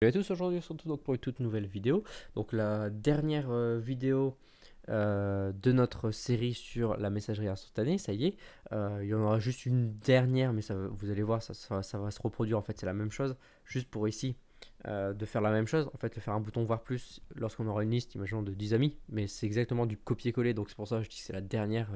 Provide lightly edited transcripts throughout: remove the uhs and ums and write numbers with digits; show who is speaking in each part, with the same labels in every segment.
Speaker 1: Salut à tous, aujourd'hui on se retrouve donc pour une toute nouvelle vidéo. Donc la dernière vidéo de notre série sur la messagerie instantanée, ça y est. Il y en aura juste une dernière, mais vous allez voir, ça va se reproduire. En fait, c'est la même chose, juste pour ici de faire la même chose. En fait, de faire un bouton voir plus lorsqu'on aura une liste, imaginons de 10 amis, mais c'est exactement du copier-coller. Donc c'est pour ça que je dis que c'est la dernière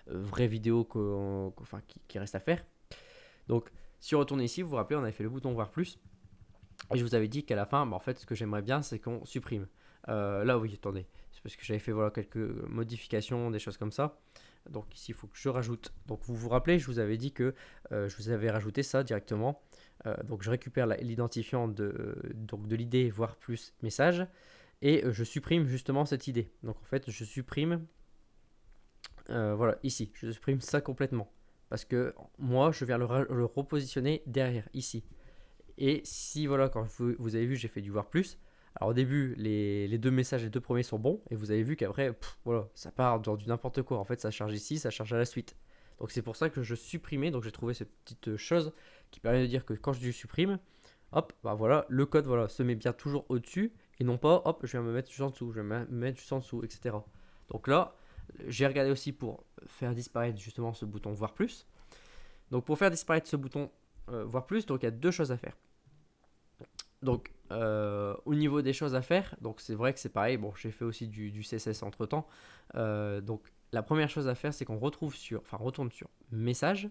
Speaker 1: vraie vidéo qui reste à faire. Donc si on retourne ici, vous vous rappelez, on avait fait le bouton voir plus. Et je vous avais dit qu'à la fin, en fait, ce que j'aimerais bien, c'est qu'on supprime. Là, oui, attendez. C'est parce que j'avais fait voilà, quelques modifications, des choses comme ça. Donc ici, il faut que je rajoute. Donc vous vous rappelez, je vous avais dit que je vous avais rajouté ça directement. Donc je récupère l'identifiant de l'idée, voire plus message. Et je supprime justement cette idée. Donc en fait, je supprime, voilà, ici. Je supprime ça complètement. Parce que moi, je viens le repositionner derrière, ici. Et si, voilà, quand vous avez vu, j'ai fait du voir plus. Alors au début, les deux messages, les deux premiers sont bons. Et vous avez vu qu'après, voilà, ça part dans du n'importe quoi. En fait, ça charge ici, ça charge à la suite. Donc c'est pour ça que je supprimais. Donc j'ai trouvé cette petite chose qui permet de dire que quand je supprime, hop, bah voilà, le code voilà, se met bien toujours au-dessus. Et non pas, hop, je viens me mettre juste en dessous, je vais me mettre juste en dessous, etc. Donc là, j'ai regardé aussi pour faire disparaître justement ce bouton voir plus. Donc pour faire disparaître ce bouton voir plus, donc il y a deux choses à faire. Donc, au niveau des choses à faire, donc c'est vrai que c'est pareil. Bon, j'ai fait aussi du CSS entre temps. Donc, la première chose à faire, c'est qu'on retourne sur message.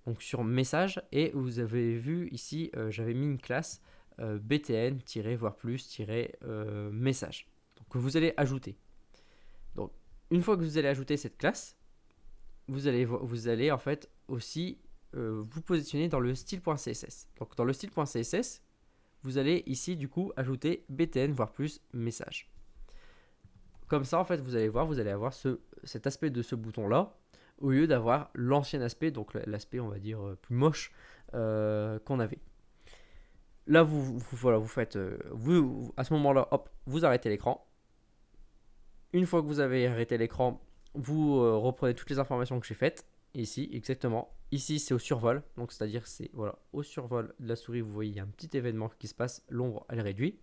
Speaker 1: Donc, sur message, et vous avez vu ici, j'avais mis une classe btn-voire plus-message. Donc, que vous allez ajouter. Donc, une fois que vous allez ajouter cette classe, vous allez en fait aussi vous positionner dans le style.css. Donc, dans le style.css, vous allez ici du coup ajouter btn voire plus message. Comme ça en fait vous allez voir, vous allez avoir cet aspect de ce bouton là au lieu d'avoir l'ancien aspect, donc l'aspect on va dire plus moche qu'on avait. Là voilà, vous faites à ce moment là, hop, vous arrêtez l'écran. Une fois que vous avez arrêté l'écran, vous reprenez toutes les informations que j'ai faites ici exactement. Ici c'est au survol, donc c'est-à-dire c'est voilà, au survol de la souris, vous voyez il y a un petit événement qui se passe, l'ombre elle réduit.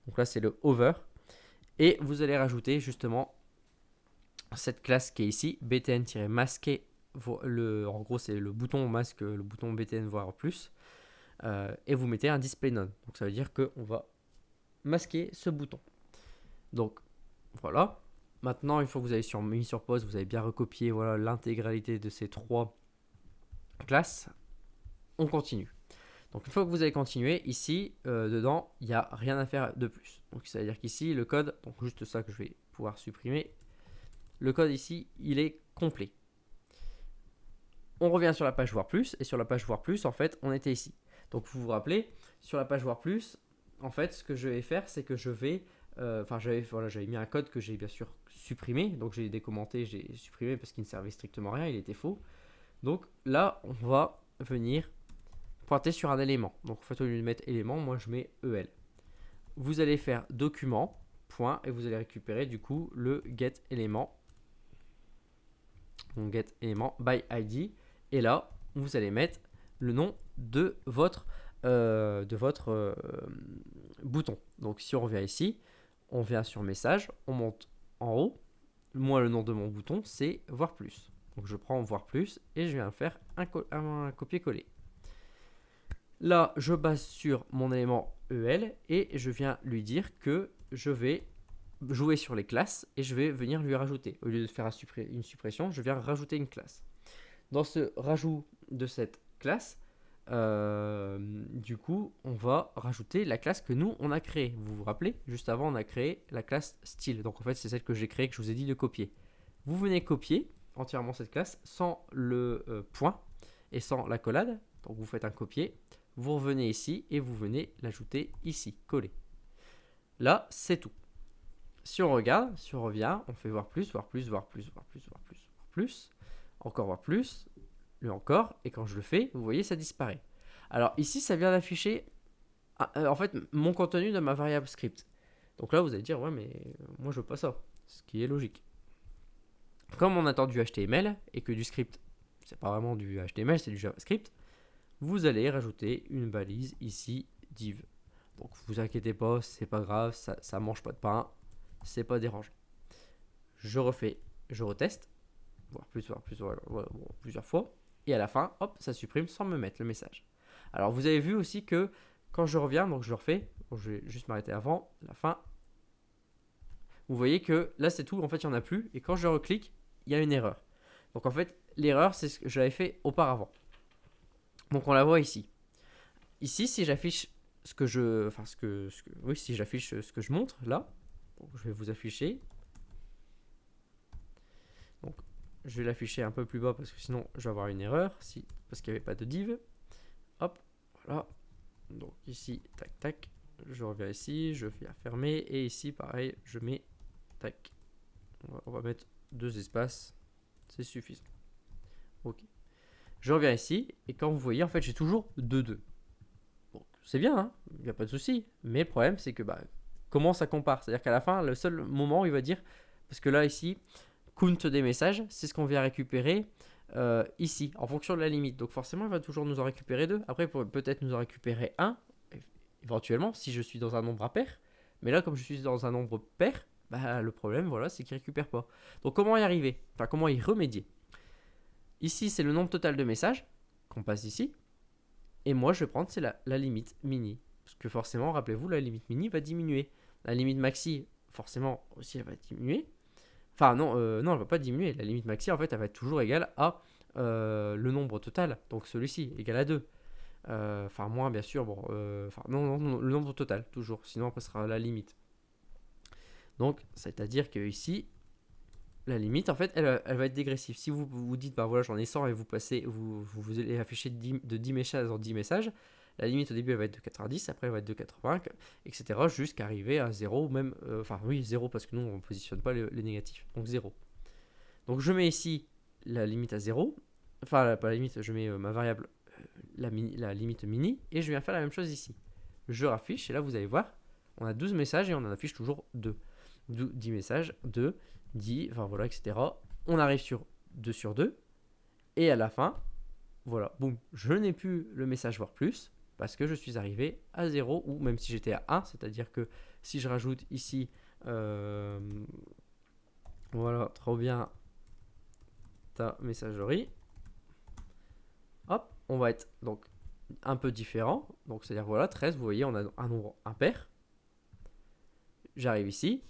Speaker 1: Donc là c'est le hover. Et vous allez rajouter justement cette classe qui est ici, btn-masquer. En gros, c'est le bouton masque, le bouton btn voire plus. Et vous mettez un display none. Donc ça veut dire qu'on va masquer ce bouton. Donc voilà. Maintenant, une fois que vous avez mis sur pause, vous avez bien recopié voilà, l'intégralité de ces trois classes. On continue. Donc une fois que vous avez continué, ici, dedans, il n'y a rien à faire de plus. Donc ça veut dire qu'ici, le code, donc juste ça que je vais pouvoir supprimer, le code ici, il est complet. On revient sur la page voir plus, et sur la page voir plus, en fait, on était ici. Donc vous vous rappelez, sur la page voir plus, en fait, ce que je vais faire, c'est que je vais, j'avais mis un code que j'ai bien sûr supprimé, donc j'ai décommenté, j'ai supprimé parce qu'il ne servait strictement à rien, il était faux. Donc là, on va venir pointer sur un élément. Donc en fait, au lieu de mettre élément, moi je mets EL. Vous allez faire document, point, et vous allez récupérer du coup le get élément. Donc get élément by ID. Et là, vous allez mettre le nom de votre bouton. Donc si on revient ici, on vient sur message, on monte en haut. Moi, le nom de mon bouton, c'est voir plus. Donc je prends voir plus et je viens faire un copier-coller. Là, je base sur mon élément EL et je viens lui dire que je vais jouer sur les classes et je vais venir lui rajouter. Au lieu de faire une suppression, je viens rajouter une classe. Dans ce rajout de cette classe, du coup, on va rajouter la classe que nous, on a créée. Vous vous rappelez, juste avant, on a créé la classe style. Donc en fait, c'est celle que j'ai créée, que je vous ai dit de copier. Vous venez copier entièrement cette classe sans le point et sans l'accolade. Donc vous faites un copier. Vous revenez ici et vous venez l'ajouter ici, coller. Là, c'est tout. Si on regarde, si on revient, on fait voir plus, voir plus, voir plus, voir plus, voir plus, voir plus, encore voir plus, le encore, et quand je le fais, vous voyez, ça disparaît. Alors ici, ça vient d'afficher, en fait, mon contenu de ma variable script. Donc là, vous allez dire, ouais, mais moi, je veux pas ça, ce qui est logique. Comme on attend du HTML, et que du script, c'est pas vraiment du HTML, c'est du JavaScript, vous allez rajouter une balise ici, div. Donc vous inquiétez pas, c'est pas grave, ça mange pas de pain, c'est pas dérangeant. Je refais, je reteste, voire plusieurs fois, et à la fin, hop, ça supprime sans me mettre le message. Alors vous avez vu aussi que quand je reviens, donc je le refais, bon, je vais juste m'arrêter avant, la fin. Vous voyez que là c'est tout, en fait il n'y en a plus, et quand je reclique, il y a une erreur. Donc en fait, l'erreur c'est ce que j'avais fait auparavant. Donc on la voit ici. Ici, si j'affiche ce que je. Enfin, oui, si j'affiche ce que je montre là, donc je vais vous afficher. Donc je vais l'afficher un peu plus bas parce que sinon je vais avoir une erreur, parce qu'il n'y avait pas de div. Hop, voilà. Donc ici, tac, tac. Je reviens ici, je viens fermer. Et ici, pareil, je mets. Tac. On va mettre 2 espaces. C'est suffisant. Ok. Je reviens ici. Et quand vous voyez, en fait, j'ai toujours 2. Bon, c'est bien, hein, il n'y a pas de souci. Mais le problème, c'est que comment ça compare? C'est-à-dire qu'à la fin, le seul moment où il va dire. Parce que là, ici, count des messages, c'est ce qu'on vient récupérer ici, en fonction de la limite. Donc forcément, il va toujours nous en récupérer 2. Après, il pourrait peut-être nous en récupérer 1, éventuellement, si je suis dans un nombre impair. Mais là, comme je suis dans un nombre pair, le problème, voilà, c'est qu'il ne récupère pas. Donc comment y arriver? Enfin, comment y remédier? Ici, c'est le nombre total de messages qu'on passe ici. Et moi, je vais prendre, c'est la limite mini. Parce que forcément, rappelez-vous, la limite mini va diminuer. La limite maxi, forcément, aussi, elle va diminuer. Enfin, non, non, elle ne va pas diminuer. La limite maxi, en fait, elle va être toujours égale à le nombre total. Donc celui-ci, égal à 2. Enfin, moins, bien sûr. Bon, non, le nombre total, toujours. Sinon, on passera à la limite. Donc, c'est-à-dire que ici, la limite, en fait, elle va être dégressive. Si vous vous dites, voilà, j'en ai 100 et vous allez afficher de 10 messages en 10 messages, la limite au début, elle va être de 90, après, elle va être de 80, etc. jusqu'à arriver à 0, ou même, 0 parce que nous, on ne positionne pas les négatifs. Donc 0. Donc je mets ici la limite à 0. Enfin, pas la limite, je mets ma variable, la limite mini, et je viens faire la même chose ici. Je raffiche, et là, vous allez voir, on a 12 messages et on en affiche toujours 2. 10 messages, 2, 10, voilà, etc. On arrive sur 2 sur 2. Et à la fin, voilà, boum, je n'ai plus le message voir plus parce que je suis arrivé à 0 ou même si j'étais à 1, c'est-à-dire que si je rajoute ici, voilà, trop bien ta messagerie, hop, on va être donc un peu différent. Donc c'est-à-dire voilà, 13, vous voyez, on a un nombre impair. J'arrive ici.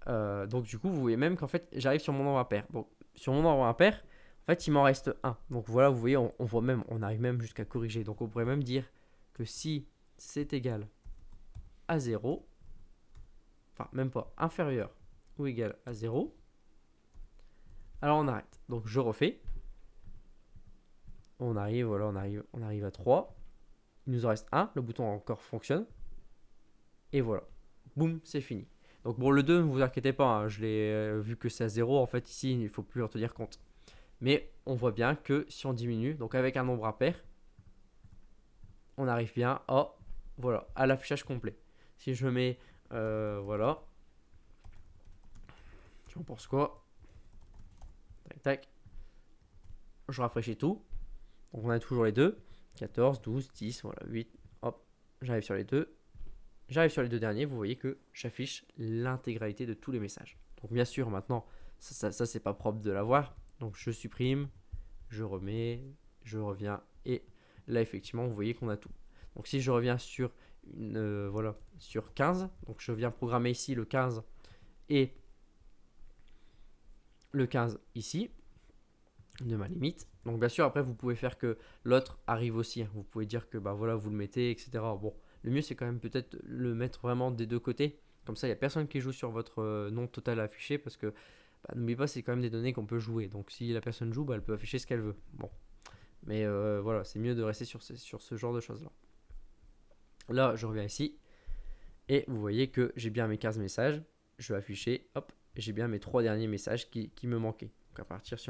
Speaker 1: Donc du coup, vous voyez même qu'en fait, j'arrive sur mon nombre impair. Donc sur mon nombre impair, en fait, il m'en reste 1. Donc voilà, vous voyez, on voit même, on arrive même jusqu'à corriger. Donc on pourrait même dire que si c'est égal à 0, enfin même pas, inférieur ou égal à 0, alors on arrête. Donc je refais. On arrive, voilà, on arrive à 3. Il nous en reste 1, le bouton encore fonctionne. Et voilà, boum, c'est fini. Donc bon, le 2, ne vous inquiétez pas, hein, je l'ai vu que c'est à 0, en fait ici, il ne faut plus en tenir compte. Mais on voit bien que si on diminue, donc avec un nombre impair, on arrive bien à l'affichage complet. Si je mets, voilà, tu en penses quoi? Tac, tac. Je rafraîchis tout. Donc on a toujours les deux. 14, 12, 10, voilà, 8. Hop, j'arrive sur les deux. J'arrive sur les 2 derniers, vous voyez que j'affiche l'intégralité de tous les messages. Donc bien sûr, maintenant, ça c'est pas propre de l'avoir. Donc je supprime, je remets, je reviens. Et là, effectivement, vous voyez qu'on a tout. Donc si je reviens sur, sur 15, donc je viens programmer ici le 15 et le 15 ici, de ma limite. Donc bien sûr, après, vous pouvez faire que l'autre arrive aussi. Vous pouvez dire que voilà, vous le mettez, etc. Bon. Le mieux, c'est quand même peut-être le mettre vraiment des deux côtés. Comme ça, il n'y a personne qui joue sur votre nom total affiché parce que n'oubliez pas, c'est quand même des données qu'on peut jouer. Donc si la personne joue, elle peut afficher ce qu'elle veut. Bon. Mais voilà, c'est mieux de rester sur ce genre de choses-là. Là, je reviens ici. Et vous voyez que j'ai bien mes 15 messages. Je vais afficher, hop, j'ai bien mes 3 derniers messages qui me manquaient. Donc à partir, si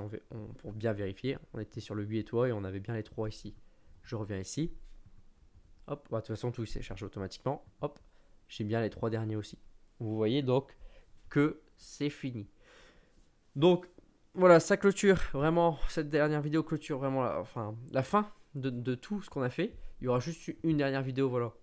Speaker 1: pour bien vérifier, on était sur le 8 et toi et on avait bien les 3 ici. Je reviens ici. Hop, de toute façon, tout s'est chargé automatiquement. Hop, j'ai bien les 3 derniers aussi. Vous voyez donc que c'est fini. Donc, voilà, ça clôture vraiment, cette dernière vidéo clôture vraiment la fin de tout ce qu'on a fait. Il y aura juste une dernière vidéo, voilà,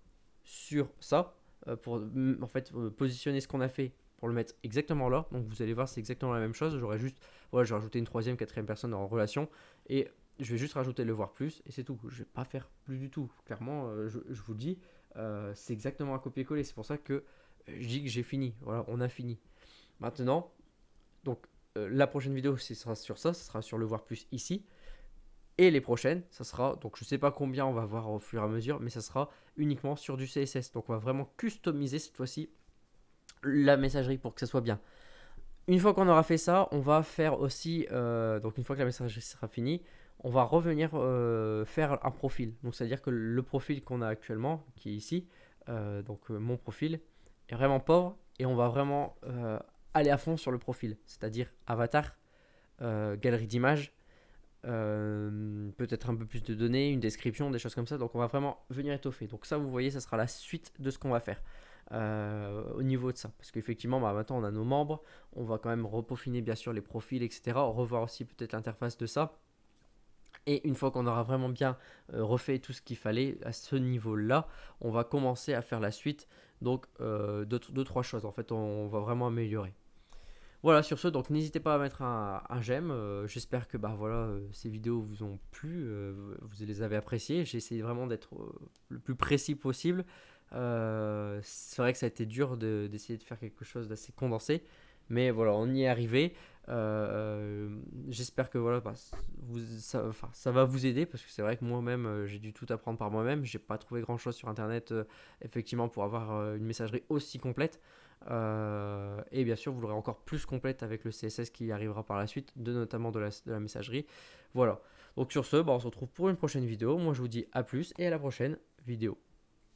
Speaker 1: sur ça. en fait positionner ce qu'on a fait pour le mettre exactement là. Donc vous allez voir, c'est exactement la même chose. J'aurais juste, voilà, je vais rajouter une troisième, quatrième personne en relation et je vais juste rajouter le voir plus et c'est tout. Je vais pas faire plus du tout. Clairement, je vous le dis, c'est exactement un copier-coller. C'est pour ça que je dis que j'ai fini. Voilà, on a fini. Maintenant, donc la prochaine vidéo, ce sera sur ça, ce sera sur le voir plus ici. Et les prochaines, ça sera, donc je sais pas combien on va voir au fur et à mesure, mais ça sera uniquement sur du CSS. Donc on va vraiment customiser cette fois-ci la messagerie pour que ça soit bien. Une fois qu'on aura fait ça, on va faire aussi, donc une fois que la messagerie sera finie, on va revenir faire un profil. Donc c'est-à-dire que le profil qu'on a actuellement, qui est ici, mon profil, est vraiment pauvre et on va vraiment aller à fond sur le profil. C'est-à-dire avatar, galerie d'images, peut-être un peu plus de données, une description, des choses comme ça. Donc on va vraiment venir étoffer. Donc ça, vous voyez, ça sera la suite de ce qu'on va faire au niveau de ça. Parce qu'effectivement, maintenant on a nos membres, on va quand même repeaufiner bien sûr les profils, etc. Revoir aussi peut-être l'interface de ça. Et une fois qu'on aura vraiment bien refait tout ce qu'il fallait à ce niveau-là, on va commencer à faire la suite. Donc deux, trois choses. En fait, on va vraiment améliorer. Voilà, sur ce, donc n'hésitez pas à mettre un j'aime. J'espère que ces vidéos vous ont plu, vous les avez appréciées. J'ai essayé vraiment d'être le plus précis possible. C'est vrai que ça a été dur d'essayer de faire quelque chose d'assez condensé, mais voilà, on y est arrivé. J'espère que voilà, ça va vous aider parce que c'est vrai que moi-même j'ai dû tout apprendre par moi-même. J'ai pas trouvé grand-chose sur internet effectivement pour avoir une messagerie aussi complète. Et bien sûr, vous l'aurez encore plus complète avec le CSS qui arrivera par la suite, notamment de la messagerie. Voilà. Donc sur ce, on se retrouve pour une prochaine vidéo. Moi, je vous dis à plus et à la prochaine vidéo.